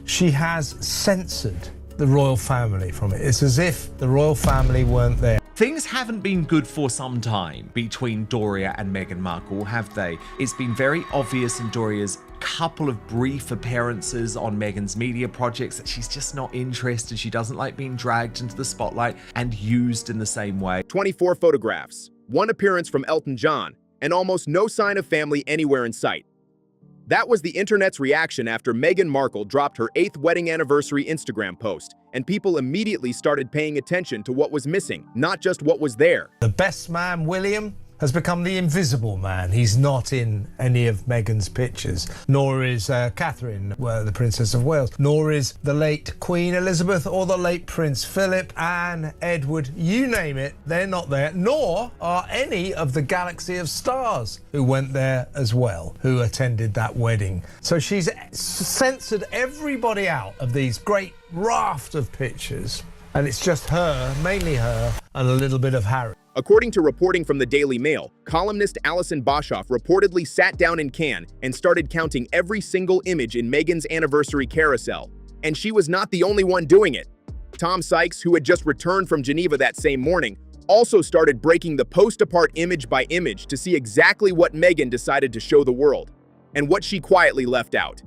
she has censored the royal family from it. It's as if the royal family weren't there. Things haven't been good for some time between Doria and Meghan Markle, have they? It's been very obvious in Doria's couple of brief appearances on Meghan's media projects that she's just not interested. She doesn't like being dragged into the spotlight and used in the same way. 24 photographs, one appearance from Elton John, and almost no sign of family anywhere in sight. That was the internet's reaction after Meghan Markle dropped her 8th wedding anniversary Instagram post, and people immediately started paying attention to what was missing, not just what was there. The best man, William, has become the invisible man. He's not in any of Meghan's pictures, nor is Catherine, the Princess of Wales, nor is the late Queen Elizabeth or the late Prince Philip, Anne, Edward, you name it, they're not there, nor are any of the galaxy of stars who went there as well, who attended that wedding. So she's censored everybody out of these great raft of pictures, and it's just her, mainly her, and a little bit of Harry. According to reporting from the Daily Mail, columnist Alison Boshoff reportedly sat down in Cannes and started counting every single image in Meghan's anniversary carousel. And she was not the only one doing it. Tom Sykes, who had just returned from Geneva that same morning, also started breaking the post apart image by image to see exactly what Meghan decided to show the world, and what she quietly left out.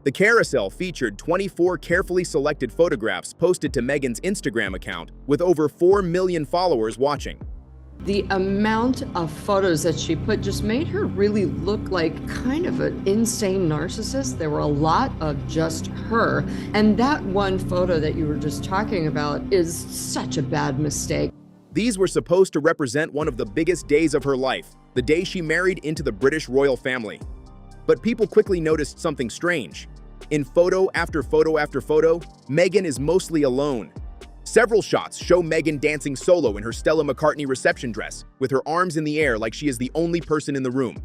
The carousel featured 24 carefully selected photographs posted to Meghan's Instagram account, with over 4 million followers watching. The amount of photos that she put just made her really look like kind of an insane narcissist. There were a lot of just her. And that one photo that you were just talking about is such a bad mistake. These were supposed to represent one of the biggest days of her life, the day she married into the British royal family. But people quickly noticed something strange. In photo after photo after photo, Meghan is mostly alone. Several shots show Meghan dancing solo in her Stella McCartney reception dress, with her arms in the air like she is the only person in the room.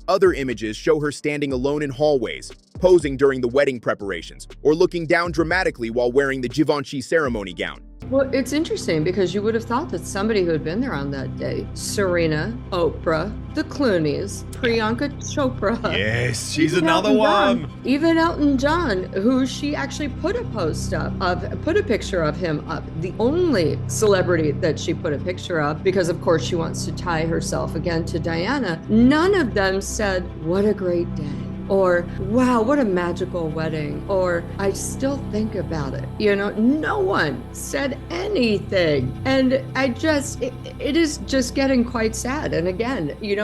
Other images show her standing alone in hallways, posing during the wedding preparations, or looking down dramatically while wearing the Givenchy ceremony gown. Well, it's interesting because you would have thought that somebody who had been there on that day, Serena, Oprah, the Clooneys, Priyanka Chopra. Yes, she's another one. Even Elton John, who she actually put a picture of him up. The only celebrity that she put a picture of, because of course she wants to tie herself again to Diana. None of them said, "What a great day," or "Wow, what a magical wedding," or "I still think about it." You know, no one said anything. And it is just getting quite sad. And again, you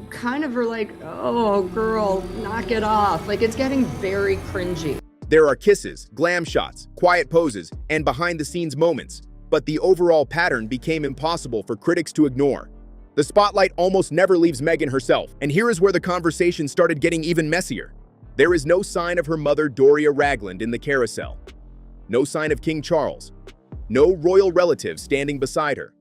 kind of are like, oh girl, knock it off. Like, it's getting very cringy. There are kisses, glam shots, quiet poses, and behind-the-scenes moments, but the overall pattern became impossible for critics to ignore. The spotlight almost never leaves Meghan herself, and here is where the conversation started getting even messier. There is no sign of her mother, Doria Ragland, in the carousel. No sign of King Charles. No royal relatives standing beside her.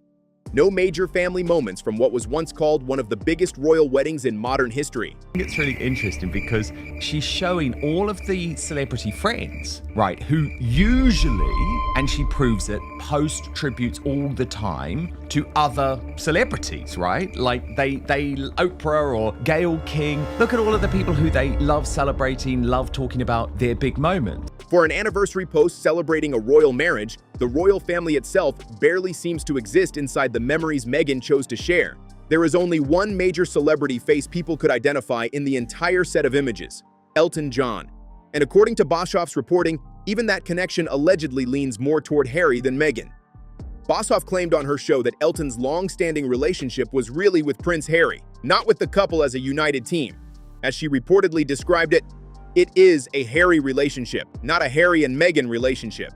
No major family moments from what was once called one of the biggest royal weddings in modern history. I think it's really interesting because she's showing all of the celebrity friends, right, who usually, and she proves it, post tributes all the time to other celebrities, right? Like they Oprah or Gayle King. Look at all of the people who they love celebrating, love talking about their big moment. For an anniversary post celebrating a royal marriage, the royal family itself barely seems to exist inside the memories Meghan chose to share. There is only one major celebrity face people could identify in the entire set of images: Elton John. And according to Boshoff's reporting, even that connection allegedly leans more toward Harry than Meghan. Boshoff claimed on her show that Elton's long-standing relationship was really with Prince Harry, not with the couple as a united team. As she reportedly described it, it is a Harry relationship, not a Harry and Meghan relationship.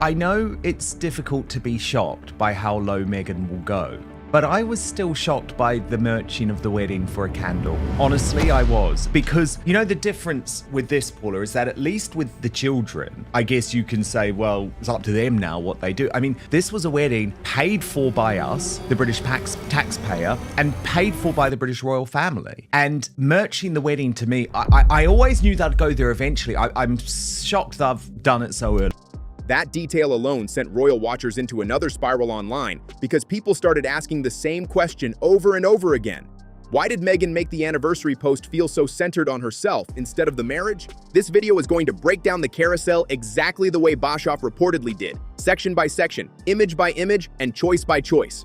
I know it's difficult to be shocked by how low Meghan will go, but I was still shocked by the merching of the wedding for a candle. Honestly, I was. Because, you know, the difference with this, Paula, is that at least with the children, I guess you can say, well, it's up to them now what they do. I mean, this was a wedding paid for by us, the British taxpayer, and paid for by the British royal family. And merching the wedding, to me, I always knew that I'd go there eventually. I'm shocked that I've done it so early. That detail alone sent royal watchers into another spiral online because people started asking the same question over and over again. Why did Meghan make the anniversary post feel so centered on herself instead of the marriage? This video is going to break down the carousel exactly the way Bischoff reportedly did, section by section, image by image, and choice by choice.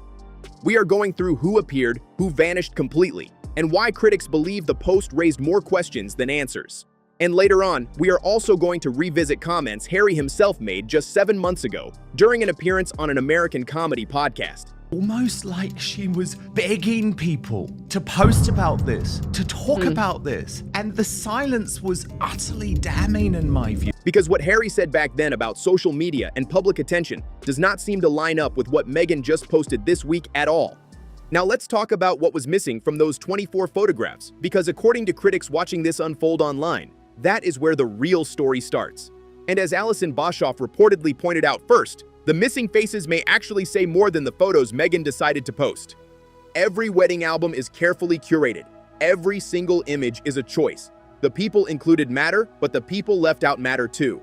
We are going through who appeared, who vanished completely, and why critics believe the post raised more questions than answers. And later on, we are also going to revisit comments Harry himself made just 7 months ago during an appearance on an American comedy podcast. Almost like she was begging people to post about this, to talk about this, and the silence was utterly damning in my view. Because what Harry said back then about social media and public attention does not seem to line up with what Meghan just posted this week at all. Now let's talk about what was missing from those 24 photographs, because according to critics watching this unfold online, that is where the real story starts. And as Alison Bischoff reportedly pointed out first, the missing faces may actually say more than the photos Meghan decided to post. Every wedding album is carefully curated. Every single image is a choice. The people included matter, but the people left out matter too.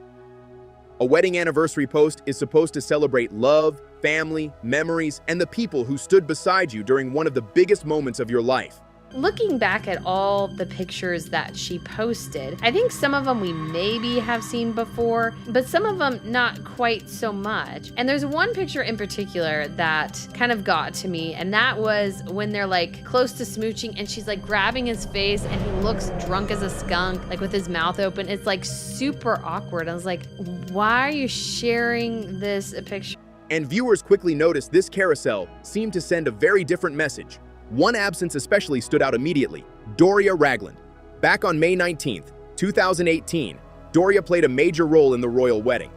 A wedding anniversary post is supposed to celebrate love, family, memories, and the people who stood beside you during one of the biggest moments of your life. Looking back at all the pictures that she posted, I think some of them we maybe have seen before, but some of them not quite so much. And there's one picture in particular that kind of got to me, and that was when they're like close to smooching and she's like grabbing his face and he looks drunk as a skunk, like with his mouth open. It's like super awkward. I was like, why are you sharing this picture? And viewers quickly noticed this carousel seemed to send a very different message. One absence especially stood out immediately: Doria Ragland. Back on May 19th, 2018, Doria played a major role in the royal wedding.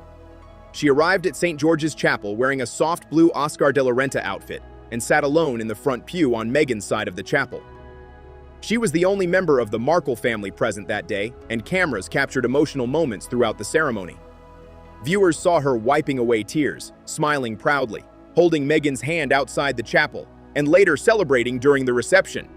She arrived at St. George's Chapel wearing a soft blue Oscar de la Renta outfit and sat alone in the front pew on Meghan's side of the chapel. She was the only member of the Markle family present that day, and cameras captured emotional moments throughout the ceremony. Viewers saw her wiping away tears, smiling proudly, holding Meghan's hand outside the chapel, and later celebrating during the reception.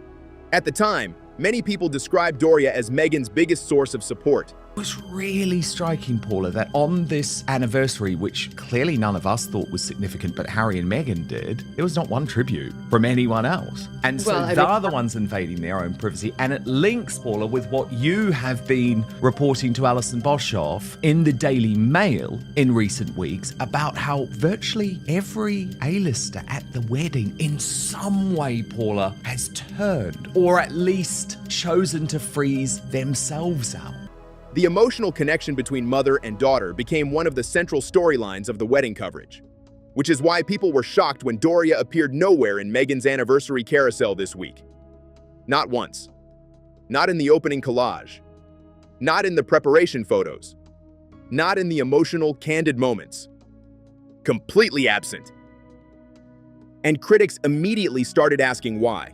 At the time, many people described Doria as Meghan's biggest source of support. It was really striking, Paula, that on this anniversary, which clearly none of us thought was significant, but Harry and Meghan did, there was not one tribute from anyone else. And so they're the ones invading their own privacy. And it links, Paula, with what you have been reporting to Alison Bischoff in the Daily Mail in recent weeks about how virtually every A-lister at the wedding in some way, Paula, has turned or at least chosen to freeze themselves out. The emotional connection between mother and daughter became one of the central storylines of the wedding coverage, which is why people were shocked when Doria appeared nowhere in Meghan's anniversary carousel this week. Not once. Not in the opening collage. Not in the preparation photos. Not in the emotional, candid moments. Completely absent. And critics immediately started asking why.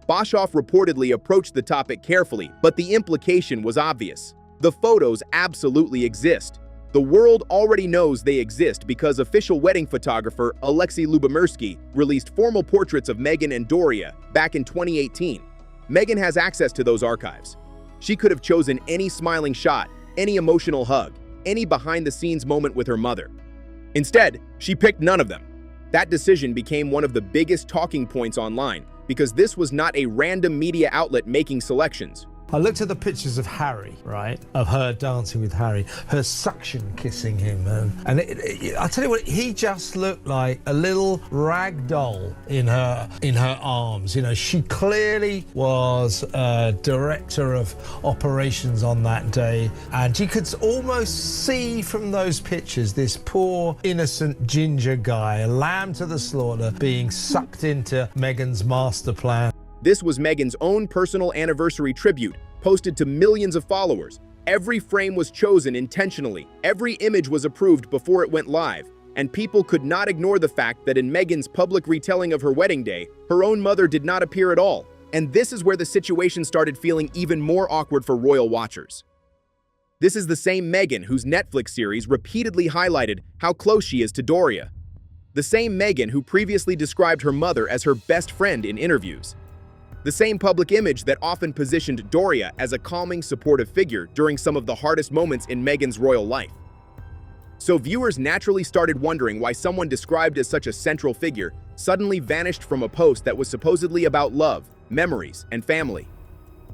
Bischoff reportedly approached the topic carefully, but the implication was obvious. The photos absolutely exist. The world already knows they exist because official wedding photographer Alexei Lubomirsky released formal portraits of Meghan and Doria back in 2018. Meghan has access to those archives. She could have chosen any smiling shot, any emotional hug, any behind-the-scenes moment with her mother. Instead, she picked none of them. That decision became one of the biggest talking points online because this was not a random media outlet making selections. I looked at the pictures of Harry, right, of her dancing with Harry, her suction kissing him, and I tell you what, he just looked like a little rag doll in her arms. You know, she clearly was director of operations on that day, and you could almost see from those pictures this poor innocent ginger guy, a lamb to the slaughter, being sucked into Meghan's master plan. This was Meghan's own personal anniversary tribute, posted to millions of followers. Every frame was chosen intentionally. Every image was approved before it went live. And people could not ignore the fact that in Meghan's public retelling of her wedding day, her own mother did not appear at all. And this is where the situation started feeling even more awkward for royal watchers. This is the same Meghan whose Netflix series repeatedly highlighted how close she is to Doria. The same Meghan who previously described her mother as her best friend in interviews. The same public image that often positioned Doria as a calming, supportive figure during some of the hardest moments in Meghan's royal life. So viewers naturally started wondering why someone described as such a central figure suddenly vanished from a post that was supposedly about love, memories, and family.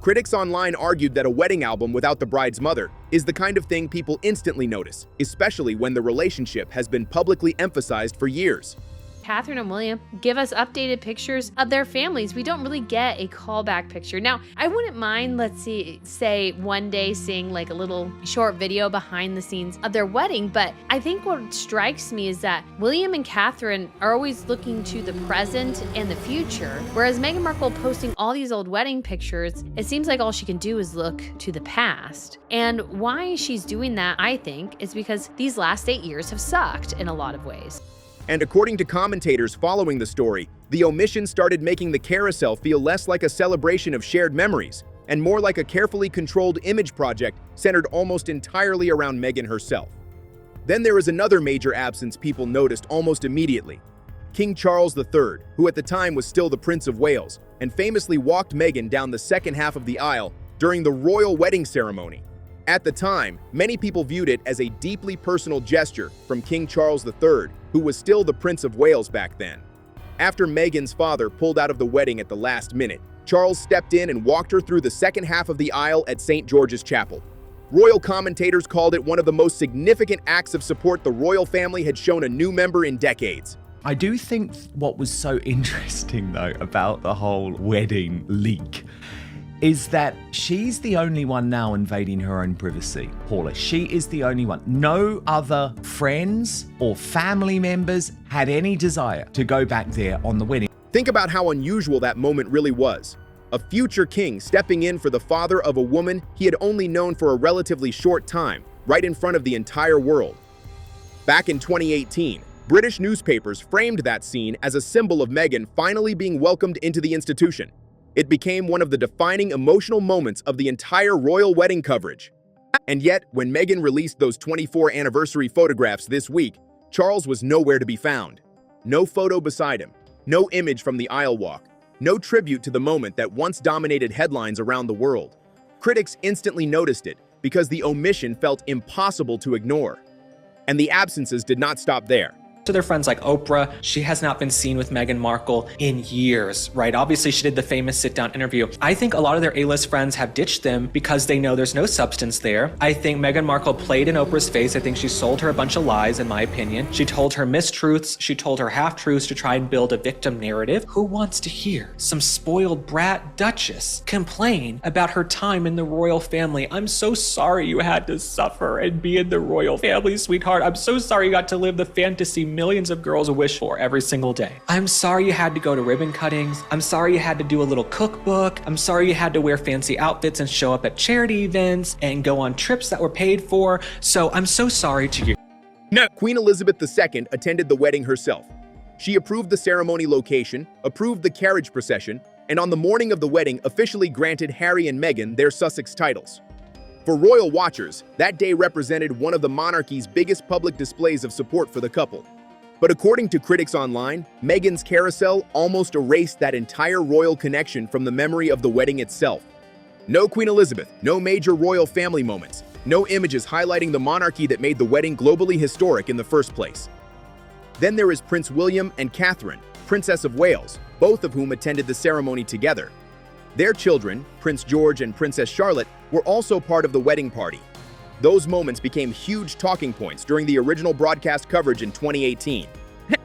Critics online argued that a wedding album without the bride's mother is the kind of thing people instantly notice, especially when the relationship has been publicly emphasized for years. Catherine and William give us updated pictures of their families. We don't really get a callback picture. Now, I wouldn't mind, say one day seeing like a little short video behind the scenes of their wedding, but I think what strikes me is that William and Catherine are always looking to the present and the future, whereas Meghan Markle posting all these old wedding pictures, it seems like all she can do is look to the past. And why she's doing that, I think, is because these last 8 years have sucked in a lot of ways. And according to commentators following the story, the omission started making the carousel feel less like a celebration of shared memories and more like a carefully controlled image project centered almost entirely around Meghan herself. Then there is another major absence people noticed almost immediately. King Charles III, who at the time was still the Prince of Wales, and famously walked Meghan down the second half of the aisle during the royal wedding ceremony. At the time, many people viewed it as a deeply personal gesture from King Charles III, who was still the Prince of Wales back then. After Meghan's father pulled out of the wedding at the last minute, Charles stepped in and walked her through the second half of the aisle at St. George's Chapel. Royal commentators called it one of the most significant acts of support the royal family had shown a new member in decades. I do think what was so interesting, though, about the whole wedding leak is that she's the only one now invading her own privacy, Paula. She is the only one. No other friends or family members had any desire to go back there on the wedding. Think about how unusual that moment really was. A future king stepping in for the father of a woman he had only known for a relatively short time, right in front of the entire world. Back in 2018, British newspapers framed that scene as a symbol of Meghan finally being welcomed into the institution. It became one of the defining emotional moments of the entire royal wedding coverage. And yet, when Meghan released those 24 anniversary photographs this week, Charles was nowhere to be found. No photo beside him, no image from the aisle walk, no tribute to the moment that once dominated headlines around the world. Critics instantly noticed it because the omission felt impossible to ignore. And the absences did not stop there. To their friends like Oprah, she has not been seen with Meghan Markle in years, right? Obviously, she did the famous sit-down interview. I think a lot of their A-list friends have ditched them because they know there's no substance there. I think Meghan Markle played in Oprah's face. I think she sold her a bunch of lies, in my opinion. She told her mistruths. She told her half-truths to try and build a victim narrative. Who wants to hear some spoiled brat Duchess complain about her time in the royal family? I'm so sorry you had to suffer and be in the royal family, sweetheart. I'm so sorry you got to live the fantasy millions of girls wish for every single day. I'm sorry you had to go to ribbon cuttings. I'm sorry you had to do a little cookbook. I'm sorry you had to wear fancy outfits and show up at charity events and go on trips that were paid for. So I'm so sorry to you. No. Queen Elizabeth II attended the wedding herself. She approved the ceremony location, approved the carriage procession, and on the morning of the wedding officially granted Harry and Meghan their Sussex titles. For royal watchers, that day represented one of the monarchy's biggest public displays of support for the couple. But according to critics online, Meghan's carousel almost erased that entire royal connection from the memory of the wedding itself. No Queen Elizabeth, no major royal family moments, no images highlighting the monarchy that made the wedding globally historic in the first place. Then there is Prince William and Catherine, Princess of Wales, both of whom attended the ceremony together. Their children, Prince George and Princess Charlotte, were also part of the wedding party. Those moments became huge talking points during the original broadcast coverage in 2018.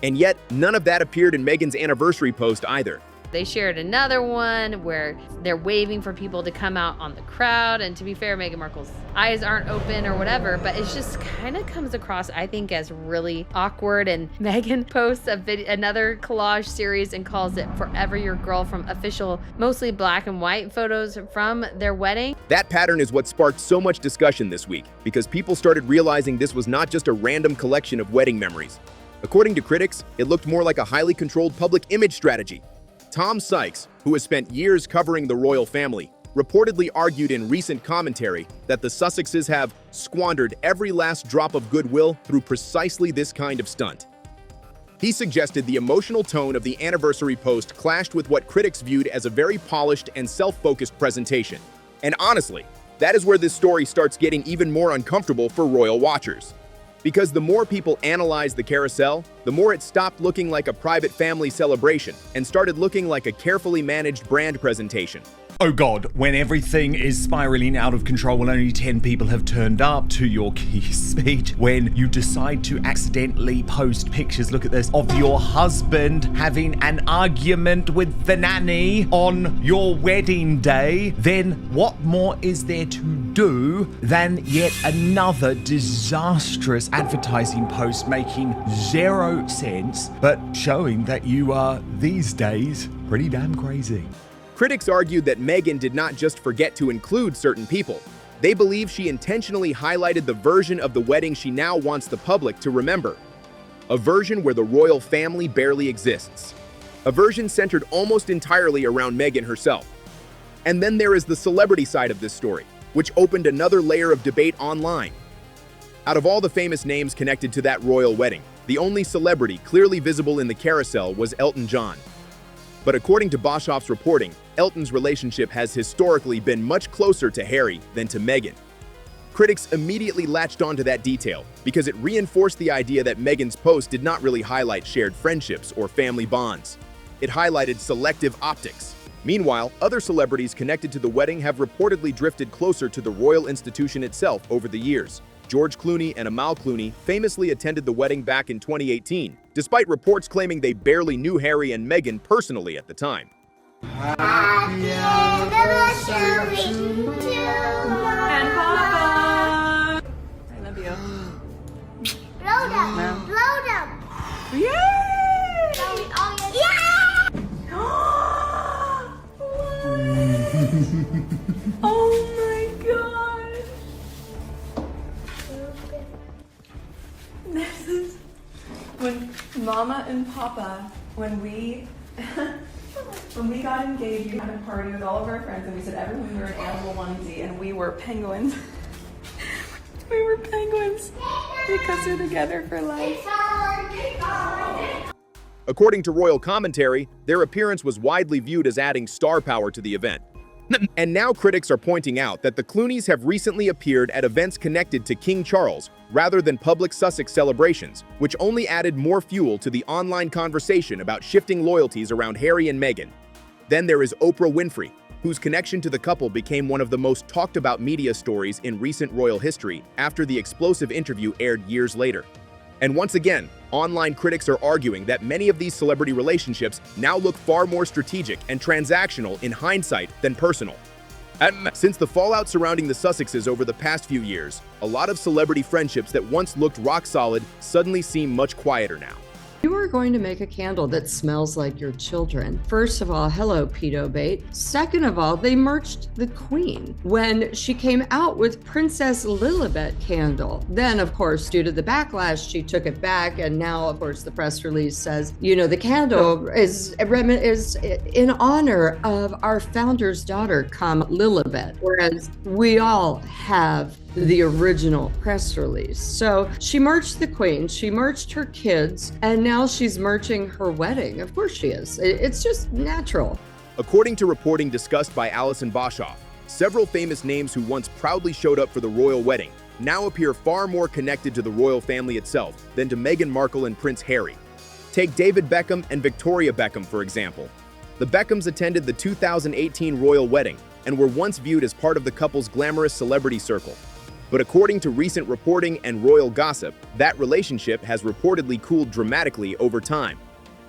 And yet, none of that appeared in Meghan's anniversary post either. They shared another one where they're waving for people to come out on the crowd. And to be fair, Meghan Markle's eyes aren't open or whatever, but it just kind of comes across, I think, as really awkward. And Meghan posts another collage series and calls it Forever Your Girl from official, mostly black and white photos from their wedding. That pattern is what sparked so much discussion this week because people started realizing this was not just a random collection of wedding memories. According to critics, it looked more like a highly controlled public image strategy. Tom Sykes, who has spent years covering the royal family, reportedly argued in recent commentary that the Sussexes have squandered every last drop of goodwill through precisely this kind of stunt. He suggested the emotional tone of the anniversary post clashed with what critics viewed as a very polished and self-focused presentation. And honestly, that is where this story starts getting even more uncomfortable for royal watchers. Because the more people analyzed the carousel, the more it stopped looking like a private family celebration and started looking like a carefully managed brand presentation. Oh God, when everything is spiraling out of control and only 10 people have turned up to your key speech, when you decide to accidentally post pictures, look at this, of your husband having an argument with the nanny on your wedding day, then what more is there to do than yet another disastrous advertising post making zero sense, but showing that you are, these days, pretty damn crazy. Critics argued that Meghan did not just forget to include certain people. They believe she intentionally highlighted the version of the wedding she now wants the public to remember. A version where the royal family barely exists. A version centered almost entirely around Meghan herself. And then there is the celebrity side of this story, which opened another layer of debate online. Out of all the famous names connected to that royal wedding, the only celebrity clearly visible in the carousel was Elton John. But according to Boshoff's reporting, Elton's relationship has historically been much closer to Harry than to Meghan. Critics immediately latched onto that detail because it reinforced the idea that Meghan's post did not really highlight shared friendships or family bonds. It highlighted selective optics. Meanwhile, other celebrities connected to the wedding have reportedly drifted closer to the royal institution itself over the years. George Clooney and Amal Clooney famously attended the wedding back in 2018, despite reports claiming they barely knew Harry and Meghan personally at the time. Happy anniversary to And Papa! I love you. Blow them! No. Blow them! Yay! Oh, yeah! Oh my god! This is when Mama and Papa, when we got engaged, we had a party with all of our friends and we said everyone wore an animal onesie and we were penguins. We were penguins because we're together for life. According to royal commentary, their appearance was widely viewed as adding star power to the event. And now critics are pointing out that the Clooneys have recently appeared at events connected to King Charles rather than public Sussex celebrations, which only added more fuel to the online conversation about shifting loyalties around Harry and Meghan. Then there is Oprah Winfrey, whose connection to the couple became one of the most talked about media stories in recent royal history after the explosive interview aired years later. And once again, online critics are arguing that many of these celebrity relationships now look far more strategic and transactional in hindsight than personal. Since the fallout surrounding the Sussexes over the past few years, a lot of celebrity friendships that once looked rock solid suddenly seem much quieter now. You are going to make a candle that smells like your children. First of all, hello, pedo bait. Second of all, they merged the Queen when she came out with Princess Lilibet candle. Then, of course, due to the backlash, she took it back. And now, of course, the press release says, the candle is in honor of our founder's daughter, Lilibet. Whereas we all have the original press release. So she merged the Queen, she merged her kids, and now she's merging her wedding. Of course she is. It's just natural. According to reporting discussed by Alison Boshoff, several famous names who once proudly showed up for the royal wedding now appear far more connected to the royal family itself than to Meghan Markle and Prince Harry. Take David Beckham and Victoria Beckham, for example. The Beckhams attended the 2018 royal wedding and were once viewed as part of the couple's glamorous celebrity circle. But according to recent reporting and royal gossip, that relationship has reportedly cooled dramatically over time.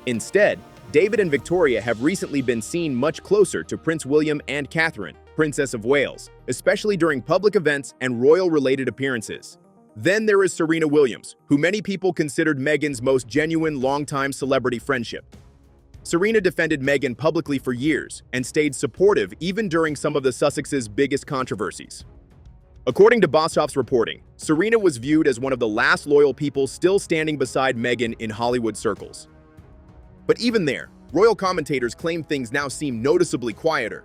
Instead, David and Victoria have recently been seen much closer to Prince William and Catherine, Princess of Wales, especially during public events and royal-related appearances. Then there is Serena Williams, who many people considered Meghan's most genuine longtime celebrity friendship. Serena defended Meghan publicly for years and stayed supportive even during some of the Sussexes' biggest controversies. According to Boshoff's reporting, Serena was viewed as one of the last loyal people still standing beside Meghan in Hollywood circles. But even there, royal commentators claim things now seem noticeably quieter.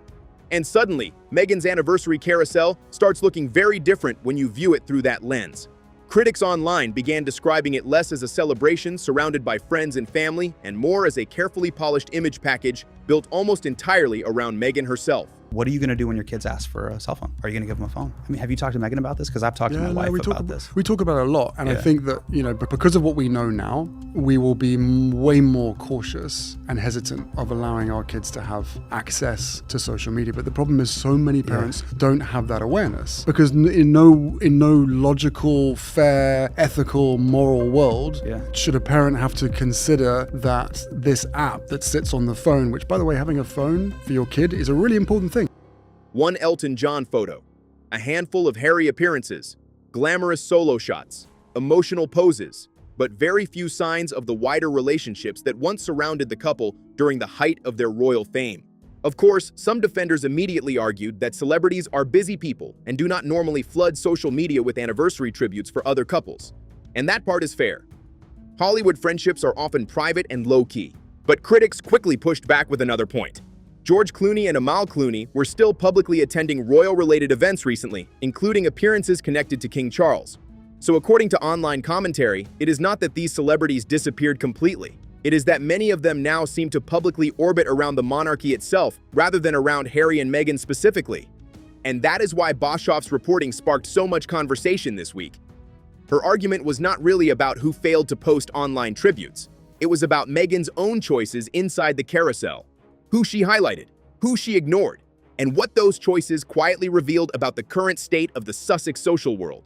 And suddenly, Meghan's anniversary carousel starts looking very different when you view it through that lens. Critics online began describing it less as a celebration surrounded by friends and family and more as a carefully polished image package built almost entirely around Meghan herself. What are you going to do when your kids ask for a cell phone? Are you going to give them a phone? I mean, have you talked to Meghan about this? Because I've talked to my wife about this. We talk about it a lot. And I think that, because of what we know now, we will be way more cautious and hesitant of allowing our kids to have access to social media. But the problem is so many parents don't have that awareness, because in no logical, fair, ethical, moral world should a parent have to consider that this app that sits on the phone, which, by the way, having a phone for your kid is a really important thing. One Elton John photo, a handful of Harry appearances, glamorous solo shots, emotional poses, but very few signs of the wider relationships that once surrounded the couple during the height of their royal fame. Of course, some defenders immediately argued that celebrities are busy people and do not normally flood social media with anniversary tributes for other couples. And that part is fair. Hollywood friendships are often private and low-key, but critics quickly pushed back with another point. George Clooney and Amal Clooney were still publicly attending royal-related events recently, including appearances connected to King Charles. So according to online commentary, it is not that these celebrities disappeared completely. It is that many of them now seem to publicly orbit around the monarchy itself rather than around Harry and Meghan specifically. And that is why Boshoff's reporting sparked so much conversation this week. Her argument was not really about who failed to post online tributes. It was about Meghan's own choices inside the carousel, who she highlighted, who she ignored, and what those choices quietly revealed about the current state of the Sussex social world.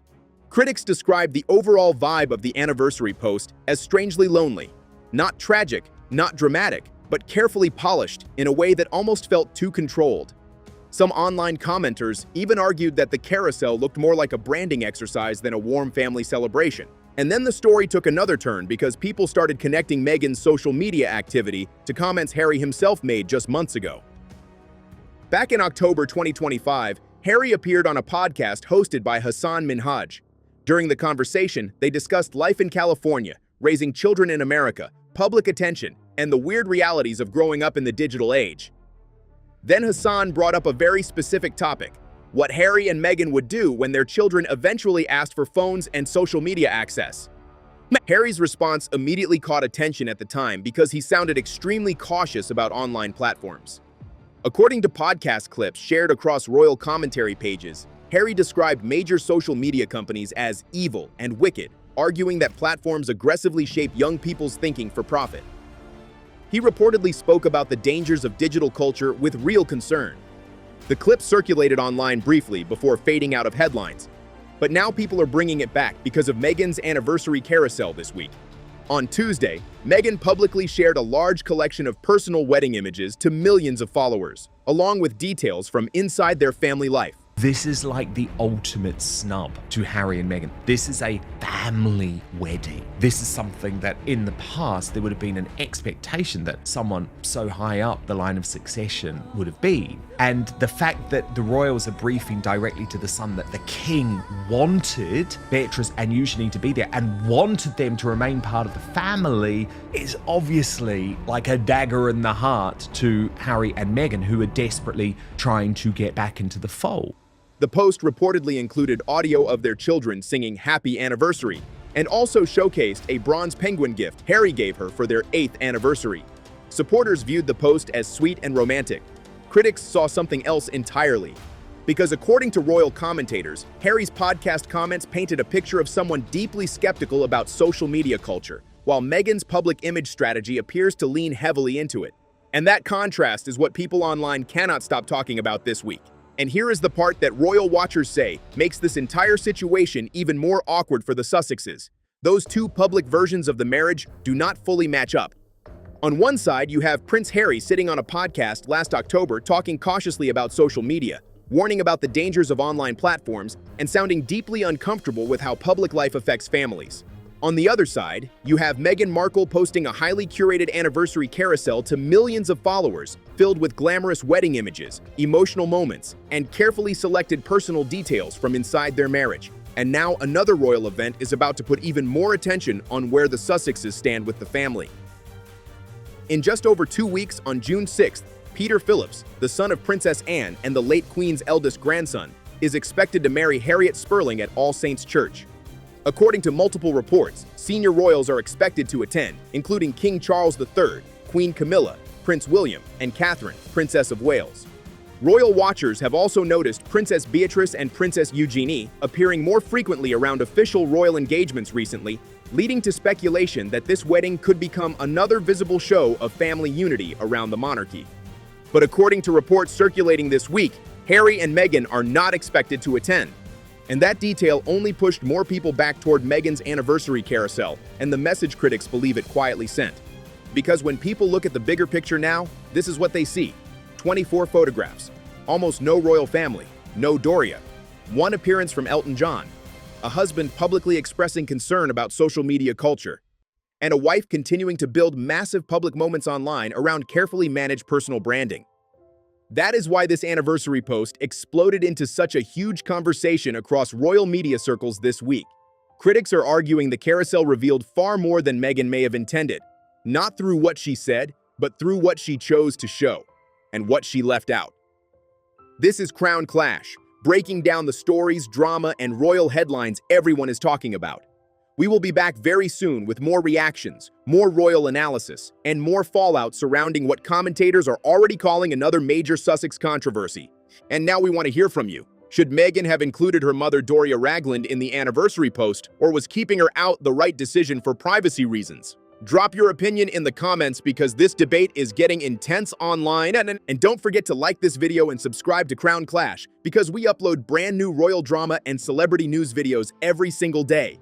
Critics described the overall vibe of the anniversary post as strangely lonely. Not tragic, not dramatic, but carefully polished in a way that almost felt too controlled. Some online commenters even argued that the carousel looked more like a branding exercise than a warm family celebration. And then the story took another turn because people started connecting Meghan's social media activity to comments Harry himself made just months ago. Back in October 2025, Harry appeared on a podcast hosted by Hassan Minhaj. During the conversation, they discussed life in California, raising children in America, public attention, and the weird realities of growing up in the digital age. Then Hassan brought up a very specific topic: what Harry and Meghan would do when their children eventually asked for phones and social media access. Harry's response immediately caught attention at the time because he sounded extremely cautious about online platforms. According to podcast clips shared across royal commentary pages, Harry described major social media companies as evil and wicked, arguing that platforms aggressively shape young people's thinking for profit. He reportedly spoke about the dangers of digital culture with real concern. The clip circulated online briefly before fading out of headlines, but now people are bringing it back because of Meghan's anniversary carousel this week. On Tuesday, Meghan publicly shared a large collection of personal wedding images to millions of followers, along with details from inside their family life. This is like the ultimate snub to Harry and Meghan. This is a family wedding. This is something that in the past there would have been an expectation that someone so high up the line of succession would have been. And the fact that the royals are briefing directly to the son that the king wanted Beatrice and Eugenie to be there and wanted them to remain part of the family is obviously like a dagger in the heart to Harry and Meghan, who are desperately trying to get back into the fold. The post reportedly included audio of their children singing Happy Anniversary and also showcased a bronze penguin gift Harry gave her for their 8th anniversary. Supporters viewed the post as sweet and romantic. Critics saw something else entirely. Because according to royal commentators, Harry's podcast comments painted a picture of someone deeply skeptical about social media culture, while Meghan's public image strategy appears to lean heavily into it. And that contrast is what people online cannot stop talking about this week. And here is the part that royal watchers say makes this entire situation even more awkward for the Sussexes. Those two public versions of the marriage do not fully match up. On one side, you have Prince Harry sitting on a podcast last October talking cautiously about social media, warning about the dangers of online platforms, and sounding deeply uncomfortable with how public life affects families. On the other side, you have Meghan Markle posting a highly curated anniversary carousel to millions of followers, filled with glamorous wedding images, emotional moments, and carefully selected personal details from inside their marriage. And now another royal event is about to put even more attention on where the Sussexes stand with the family. In just over 2 weeks, on June 6th, Peter Phillips, the son of Princess Anne and the late Queen's eldest grandson, is expected to marry Harriet Spurling at All Saints Church. According to multiple reports, senior royals are expected to attend, including King Charles III, Queen Camilla, Prince William, and Catherine, Princess of Wales. Royal watchers have also noticed Princess Beatrice and Princess Eugenie appearing more frequently around official royal engagements recently, leading to speculation that this wedding could become another visible show of family unity around the monarchy. But according to reports circulating this week, Harry and Meghan are not expected to attend. And that detail only pushed more people back toward Meghan's anniversary carousel, and the message critics believe it quietly sent. Because when people look at the bigger picture now, this is what they see. 24 photographs, almost no royal family, no Doria, one appearance from Elton John, a husband publicly expressing concern about social media culture, and a wife continuing to build massive public moments online around carefully managed personal branding. That is why this anniversary post exploded into such a huge conversation across royal media circles this week. Critics are arguing the carousel revealed far more than Meghan may have intended, not through what she said, but through what she chose to show, and what she left out. This is Crown Clash, breaking down the stories, drama, and royal headlines everyone is talking about. We will be back very soon with more reactions, more royal analysis, and more fallout surrounding what commentators are already calling another major Sussex controversy. And now we want to hear from you. Should Meghan have included her mother Doria Ragland in the anniversary post, or was keeping her out the right decision for privacy reasons? Drop your opinion in the comments because this debate is getting intense online. And don't forget to like this video and subscribe to Crown Clash because we upload brand new royal drama and celebrity news videos every single day.